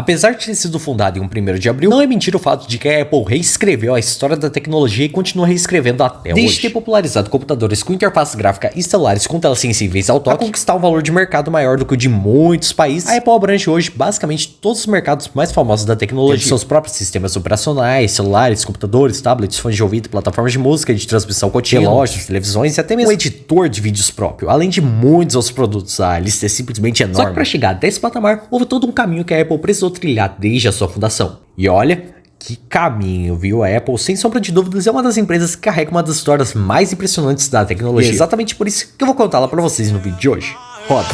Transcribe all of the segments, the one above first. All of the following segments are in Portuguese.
Apesar de ter sido fundado em 1º de abril, não é mentira o fato de que a Apple reescreveu a história da tecnologia e continua reescrevendo até hoje. Desde ter popularizado computadores com interface gráfica e celulares com telas sensíveis ao toque, a conquistar um valor de mercado maior do que o de muitos países, a Apple abrange hoje basicamente todos os mercados mais famosos da tecnologia. Tem seus próprios sistemas operacionais, celulares, computadores, tablets, fones de ouvido, plataformas de música, de transmissão contínua, relógios, televisões e até mesmo um editor de vídeos próprio, além de muitos outros produtos. A lista é simplesmente enorme. Só que para chegar até esse patamar, houve todo um caminho que a Apple precisou trilhar desde a sua fundação. E olha, que caminho, viu? A Apple, sem sombra de dúvidas, é uma das empresas que carrega uma das histórias mais impressionantes da tecnologia. E é exatamente por isso que eu vou contá-la para vocês no vídeo de hoje. Roda!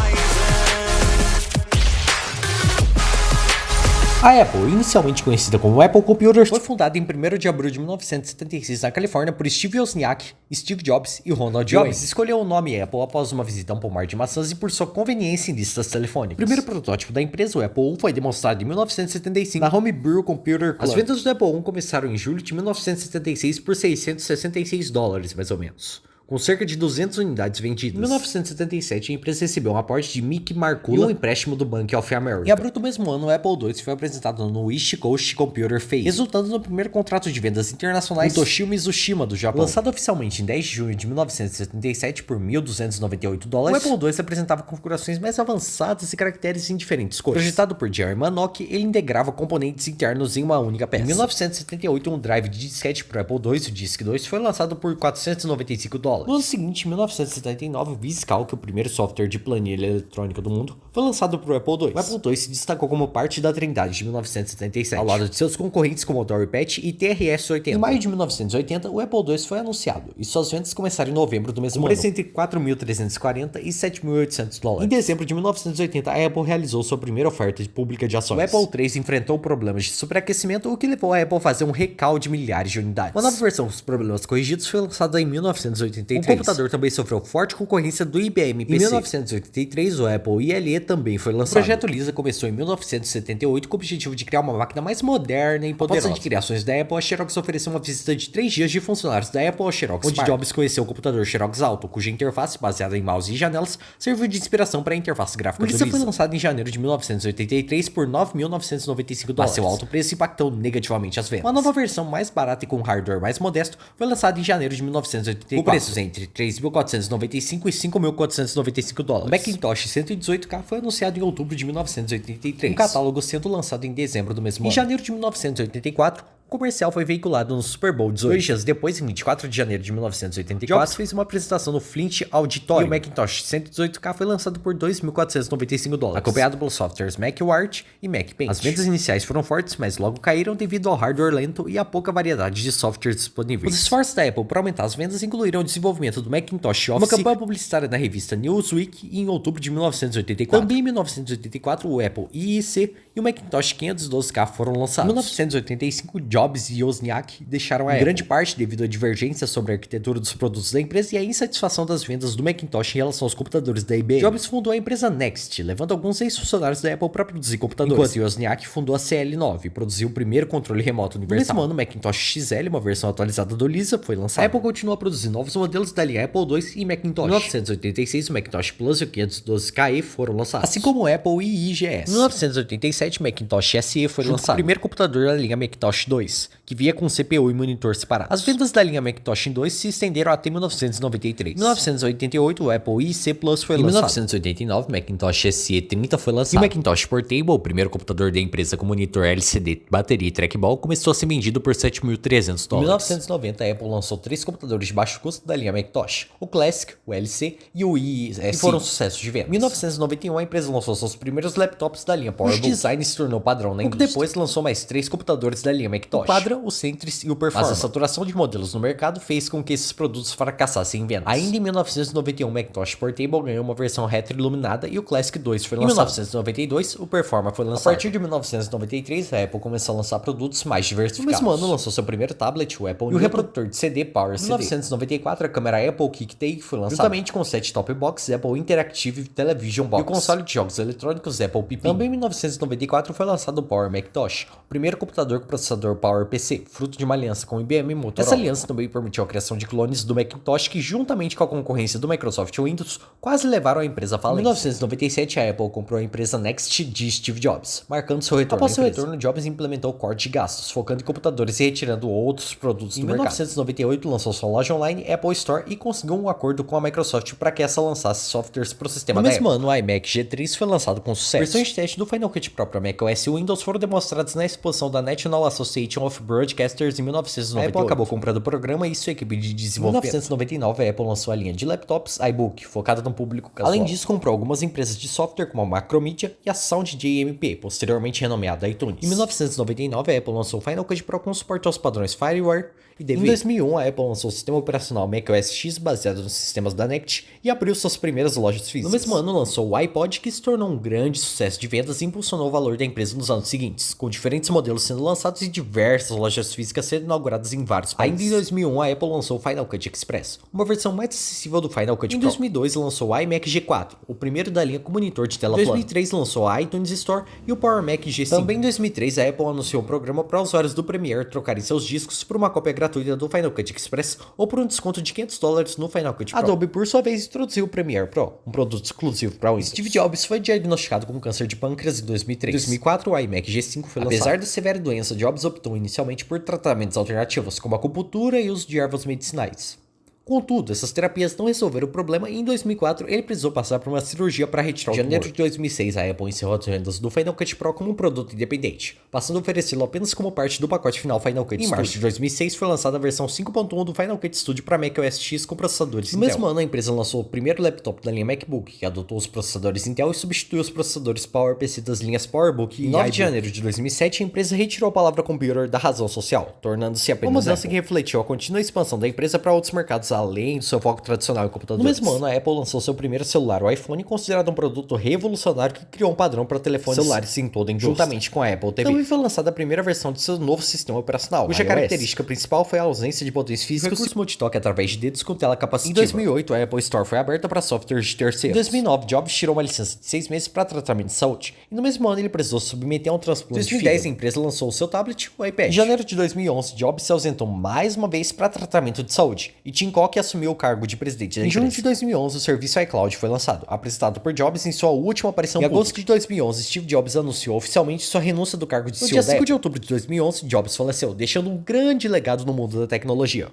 A Apple, inicialmente conhecida como Apple Computers, foi fundada em 1º de abril de 1976 na Califórnia por Steve Wozniak, Steve Jobs e Ronald Reagan. Jobs escolheu o nome Apple após uma visita a um pomar de maçãs e por sua conveniência em listas telefônicas. O primeiro protótipo da empresa, o Apple I, foi demonstrado em 1975 na Homebrew Computer Club. As vendas do Apple I começaram em julho de 1976 por $666, mais ou menos, com cerca de 200 unidades vendidas. Em 1977, a empresa recebeu um aporte de Mickey Markula e um empréstimo do Bank of America. Em abril do mesmo ano, o Apple II foi apresentado no East Coast Computer Fair, resultando no primeiro contrato de vendas internacionais com Toshio Mizushima, do Japão. Lançado oficialmente em 10 de junho de 1977 por $1.298, o Apple II apresentava configurações mais avançadas e caracteres em diferentes cores. Projetado por Jerry Manock, ele integrava componentes internos em uma única peça. Em 1978, um drive de disquete para o Apple II, o Disk 2, foi lançado por $495. No ano seguinte, em 1979, o VisiCalc, o primeiro software de planilha eletrônica do mundo, foi lançado para o Apple II. O Apple II se destacou como parte da Trindade de 1977, ao lado de seus concorrentes Commodore PET e TRS-80. Em maio de 1980, o Apple II foi anunciado e suas vendas começaram em novembro do mesmo ano, preço entre $4.340 e $7.800. Em dezembro de 1980, a Apple realizou sua primeira oferta pública de ações. O Apple III enfrentou problemas de superaquecimento, o que levou a Apple a fazer um recall de milhares de unidades. Uma nova versão com os problemas corrigidos foi lançada em 1983. O computador também sofreu forte concorrência do IBM PC. Em 1983, o Apple ILE também foi lançado. O projeto Lisa começou em 1978 com o objetivo de criar uma máquina mais moderna e poderosa. Após as criações da Apple, a Xerox ofereceu uma visita de 3 dias de funcionários da Apple ao Xerox onde Jobs conheceu o computador Xerox Alto, cuja interface, baseada em mouse e janelas, serviu de inspiração para a interface gráfica do Lisa. O Lisa foi lançado em janeiro de 1983 por $9.995, mas seu alto preço impactou negativamente as vendas. Uma nova versão mais barata e com hardware mais modesto foi lançada em janeiro de 1984. Com preços entre $3.495 e $5.495. O Macintosh 118K foi anunciado em outubro de 1983, um catálogo sendo lançado em dezembro do mesmo ano. Em janeiro de 1984, o comercial foi veiculado no Super Bowl 18. 2 dias depois, em 24 de janeiro de 1984, Jobs fez uma apresentação no Flint Auditorium e o Macintosh 118K foi lançado por $2.495, acompanhado pelos softwares MacWart e MacPaint. As vendas iniciais foram fortes, mas logo caíram devido ao hardware lento e à pouca variedade de softwares disponíveis. Os esforços da Apple para aumentar as vendas incluíram o desenvolvimento do Macintosh Office, uma campanha publicitária na revista Newsweek em outubro de 1984. Também em 1984, o Apple IIC e o Macintosh 512K foram lançados. Em 1985, Jobs e Wozniak deixaram a Apple, em grande parte devido à divergência sobre a arquitetura dos produtos da empresa e à insatisfação das vendas do Macintosh em relação aos computadores da IBM. Jobs fundou a empresa Next, levando alguns ex-funcionários da Apple para produzir computadores, enquanto Wozniak fundou a CL9 e produziu o primeiro controle remoto universal. No mesmo ano, o Macintosh XL, uma versão atualizada do Lisa, foi lançado. A Apple continua a produzir novos modelos da linha Apple II e Macintosh. Em 1986, o Macintosh Plus e o 512KE foram lançados, assim como o Apple IIGS. Em 1987, o Macintosh SE foi lançado, o primeiro computador da linha Macintosh 2, que via com CPU e monitor separados. As vendas da linha Macintosh 2 se estenderam até 1993. Em 1988, o Apple IC Plus foi lançado. Em 1989, o Macintosh SE30 foi lançado. E o Macintosh Portable, o primeiro computador da empresa com monitor LCD, bateria e trackball, começou a ser vendido por $7.300. Em 1990, a Apple lançou 3 computadores de baixo custo da linha Macintosh, o Classic, o LC e o IIS, que foram sucessos de venda. Em 1991, a empresa lançou seus primeiros laptops da linha PowerBook. O design se tornou padrão na indústria. Depois lançou mais 3 computadores da linha Macintosh, o Quadra, o Centris e o Performa. Mas a saturação de modelos no mercado fez com que esses produtos fracassassem em vendas. Ainda em 1991, o Macintosh Portable ganhou uma versão retroiluminada e o Classic 2 foi lançado. Em 1992, o Performa foi lançado. A partir de 1993, a Apple começou a lançar produtos mais diversificados. No mesmo ano, lançou seu primeiro tablet, o Apple, e o reprodutor de CD Power CD. Em 1994, a câmera Apple KickTake foi lançada, juntamente com o set-top box Apple Interactive Television Box e o console de jogos eletrônicos Apple Pippin. Também em 1994 foi lançado o Power Macintosh, o primeiro computador com processador PowerPC, fruto de uma aliança com IBM e Motorola. Essa aliança também permitiu a criação de clones do Macintosh que, juntamente com a concorrência do Microsoft Windows, quase levaram a empresa à falência. Em 1997, a Apple comprou a empresa Next de Steve Jobs, marcando seu retorno. Após seu retorno, Jobs implementou o corte de gastos, focando em computadores e retirando outros produtos do mercado. Em 1998, lançou sua loja online Apple Store e conseguiu um acordo com a Microsoft para que essa lançasse softwares para o sistema da Apple. No mesmo ano, o iMac G3 foi lançado com sucesso. Versões de teste do Final Cut Pro para macOS e Windows foram demonstradas na exposição da National Association of Broadcasters em 1998. A Apple acabou comprando o programa e sua equipe de desenvolvimento. Em 1999, a Apple lançou a linha de laptops iBook, focada no público casual. Além disso, comprou algumas empresas de software como a Macromedia e a Sound JMP, posteriormente renomeada iTunes. Em 1999, a Apple lançou o Final Cut Pro com suporte aos padrões FireWire e DV. Em 2001, a Apple lançou o sistema operacional macOS X baseado nos sistemas da NECT e abriu suas primeiras lojas físicas. No mesmo ano, lançou o iPod, que se tornou um grande sucesso de vendas e impulsionou o valor da empresa nos anos seguintes, com diferentes modelos sendo lançados e diversas lojas físicas sendo inauguradas em vários países. Ainda em 2001, a Apple lançou o Final Cut Express, uma versão mais acessível do Final Cut Pro. Em 2002, lançou o iMac G4, o primeiro da linha com monitor de tela plana. Em 2003, lançou a iTunes Store e o Power Mac G5. Também em 2003, a Apple anunciou um programa para usuários do Premiere trocarem seus discos por uma cópia gratuita do Final Cut Express ou por um desconto de $500 no Final Cut Pro. Adobe, por sua vez, introduziu o Premiere Pro, um produto exclusivo para Windows. Steve Jobs foi diagnosticado com câncer de pâncreas em 2003. Em 2004, o iMac G5 foi lançado. Apesar da severa doença, Jobs optou inicialmente por tratamentos alternativos, como a acupuntura e uso de ervas medicinais. Contudo, essas terapias não resolveram o problema e em 2004 ele precisou passar por uma cirurgia para retirar o tumor. Em janeiro de 2006, a Apple encerrou as vendas do Final Cut Pro como um produto independente, passando a oferecê-lo apenas como parte do pacote final Final Cut Studio. Em março de 2006 foi lançada a versão 5.1 do Final Cut Studio para macOS X com processadores Intel. No mesmo ano, a empresa lançou o primeiro laptop da linha MacBook, que adotou os processadores Intel e substituiu os processadores PowerPC das linhas PowerBook e 9 de janeiro de 2007, a empresa retirou a palavra computer da razão social, tornando-se apenas uma mudança que refletiu a contínua expansão da empresa para outros mercados além do seu foco tradicional em computadores. No mesmo ano, a Apple lançou seu primeiro celular, o iPhone, considerado um produto revolucionário que criou um padrão para telefones celulares em toda a indústria. Juntamente com a Apple TV. Também foi lançada a primeira versão de seu novo sistema operacional, cuja característica principal foi a ausência de botões físicos, recurso multitoque através de dedos com tela capacitiva. Em 2008, a Apple Store foi aberta para softwares de terceiros. Em 2009, Jobs tirou uma licença de 6 meses para tratamento de saúde, e no mesmo ano ele precisou se submeter a um transplante. Em 2010, a empresa lançou o seu tablet, o iPad. Em janeiro de 2011, Jobs se ausentou mais uma vez para tratamento de saúde, e Tim Cook assumiu o cargo de presidente. Em junho de 2011, o serviço iCloud foi lançado, apresentado por Jobs em sua última aparição pública. Em agosto de 2011, Steve Jobs anunciou oficialmente sua renúncia do cargo de CEO. No dia 5 de outubro de 2011, Jobs faleceu, deixando um grande legado no mundo da tecnologia.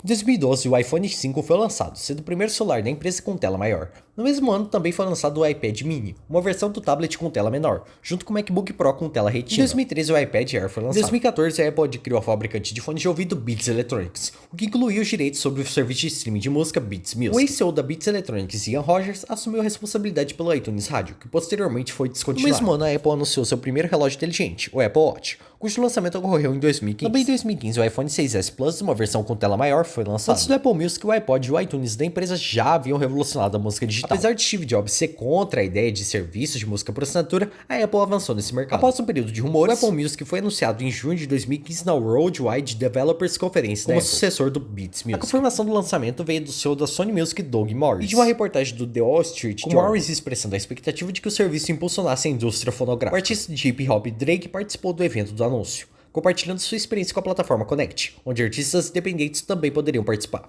Em 2012, o iPhone 5 foi lançado, sendo o primeiro celular da empresa com tela maior. No mesmo ano, também foi lançado o iPad Mini, uma versão do tablet com tela menor, junto com o MacBook Pro com tela retina. Em 2013, o iPad Air foi lançado. Em 2014, a Apple adquiriu a fabricante de fones de ouvido Beats Electronics, o que incluía os direitos sobre o serviço de streaming de música Beats Music. O ex-CEO da Beats Electronics, Ian Rogers, assumiu a responsabilidade pelo iTunes Radio, que posteriormente foi descontinuado. No mesmo ano, a Apple anunciou seu primeiro relógio inteligente, o Apple Watch, cujo lançamento ocorreu em 2015. Também em 2015, o iPhone 6s Plus, uma versão com tela maior, foi lançado. Antes do Apple Music, o iPod e o iTunes da empresa já haviam revolucionado a música digital. Apesar de Steve Jobs ser contra a ideia de serviços de música por assinatura, a Apple avançou nesse mercado. Após um período de rumores, o Apple Music foi anunciado em junho de 2015 na Worldwide Developers Conference como sucessor do Beats Music. A confirmação do lançamento veio do CEO da Sony Music, Doug Morris, e de uma reportagem do The Wall Street Journal, com Morris expressando a expectativa de que o serviço impulsionasse a indústria fonográfica. O artista de hip hop Drake participou do evento do anúncio, compartilhando sua experiência com a plataforma Connect, onde artistas independentes também poderiam participar.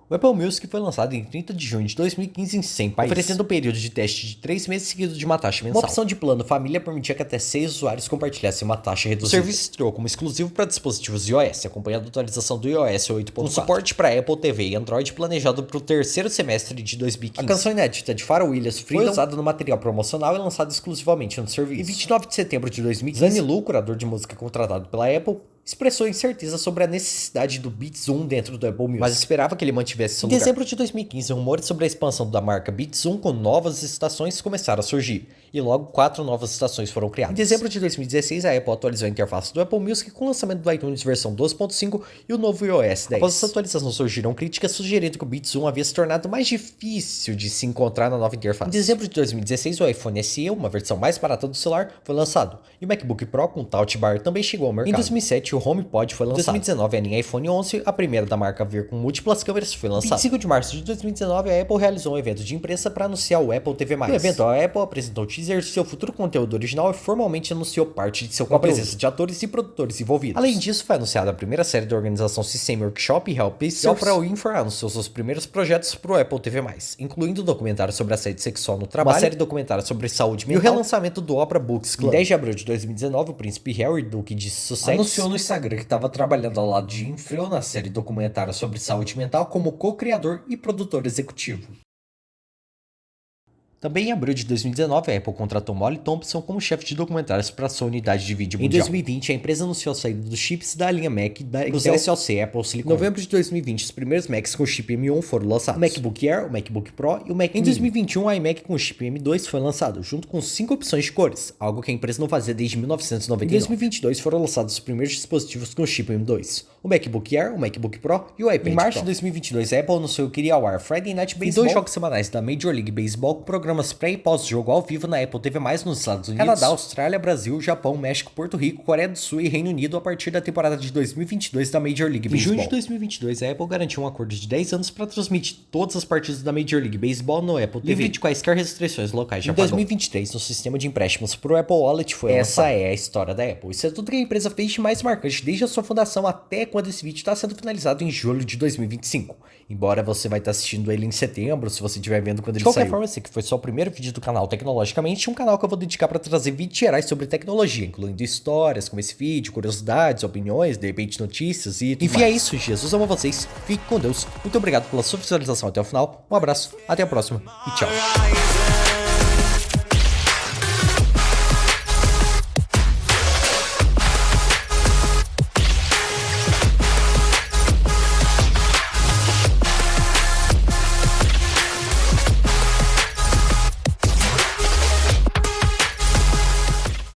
O Apple Music foi lançado em 30 de junho de 2015 em 100 países, oferecendo um período de teste de 3 meses seguido de uma taxa mensal. Uma opção de plano família permitia que até 6 usuários compartilhassem uma taxa reduzida. O serviço estreou como exclusivo para dispositivos iOS, acompanhando a atualização do iOS 8.4, com suporte para Apple TV e Android planejado para o terceiro semestre de 2015. A canção inédita de Pharrell Williams foi usada no material promocional e lançada exclusivamente no serviço. Em 29 de setembro de 2015, Zanny Lu, curador de música contratado pela Apple, expressou incerteza sobre a necessidade do Beats 1 dentro do Apple Music, mas esperava que ele mantivesse seu lugar. Em dezembro de 2015, rumores sobre a expansão da marca Beats 1 com novas estações começaram a surgir, e logo 4 novas estações foram criadas. Em dezembro de 2016, a Apple atualizou a interface do Apple Music com o lançamento do iTunes versão 12.5 e o novo iOS 10. Após essa atualização, surgiram críticas sugerindo que o Beats 1 havia se tornado mais difícil de se encontrar na nova interface. Em dezembro de 2016, o iPhone SE, uma versão mais barata do celular, foi lançado, e o MacBook Pro com Touch Bar também chegou ao mercado. Em 2007, o HomePod foi lançado. Em 2019, a linha iPhone 11, a primeira da marca a vir com múltiplas câmeras, foi lançada. Em 25 de março de 2019, a Apple realizou um evento de imprensa para anunciar o Apple TV+. No evento, a Apple apresentou teasers de seu futuro conteúdo original e formalmente anunciou parte de seu conteúdo, com a presença de atores e produtores envolvidos. Além disso, foi anunciada a primeira série da organização System Workshop e Help Pacers, e a Oprah Winfrey anunciou seus primeiros projetos para o Apple TV+, incluindo um documentário sobre assédio sexual no trabalho, uma série documentária sobre saúde mental e o relançamento do Oprah Books Club. Em 10 de abril de 2019, o príncipe Harry, duque de Sussex, anunciou no Instagram que estava trabalhando ao lado de Winfrey na série documentária sobre saúde mental como co-criador e produtor executivo. Também em abril de 2019, a Apple contratou Molly Thompson como chefe de documentários para sua unidade de vídeo mundial. Em 2020, a empresa anunciou a saída dos chips da linha Mac da SoC Apple Silicon. Em novembro de 2020, os primeiros Macs com chip M1 foram lançados. O MacBook Air, o MacBook Pro e o Mac Mini. Em 2021, a iMac com chip M2 foi lançado, junto com 5 opções de cores, algo que a empresa não fazia desde 1999. Em 2022, foram lançados os primeiros dispositivos com chip M2, o MacBook Air, o MacBook Pro e o iPad Pro. Em março de 2022, a Apple anunciou que iria ao ar Friday Night Baseball e 2 jogos semanais da Major League Baseball com programas pré e pós-jogo ao vivo na Apple TV+, nos Estados Unidos, Canadá, Austrália, Brasil, Japão, México, Porto Rico, Coreia do Sul e Reino Unido a partir da temporada de 2022 da Major League Baseball. Em junho de 2022, a Apple garantiu um acordo de 10 anos para transmitir todas as partidas da Major League Baseball no Apple TV, livre de quaisquer restrições locais. Em 2023, no sistema de empréstimos para o Apple Wallet foi lançado. Essa é a história da Apple. Isso é tudo que a empresa fez de mais marcante desde a sua fundação até quando esse vídeo está sendo finalizado em julho de 2025. Embora você vai estar assistindo ele em setembro, se você estiver vendo quando ele saiu. De qualquer forma, esse aqui foi só o primeiro vídeo do canal Tecnologicamente, um canal que eu vou dedicar para trazer vídeos gerais sobre tecnologia, incluindo histórias como esse vídeo, curiosidades, opiniões, de repente notícias e tudo. Enfim, é isso. Jesus ama vocês. Fique com Deus. Muito obrigado pela sua visualização até o final. Um abraço, até a próxima e tchau.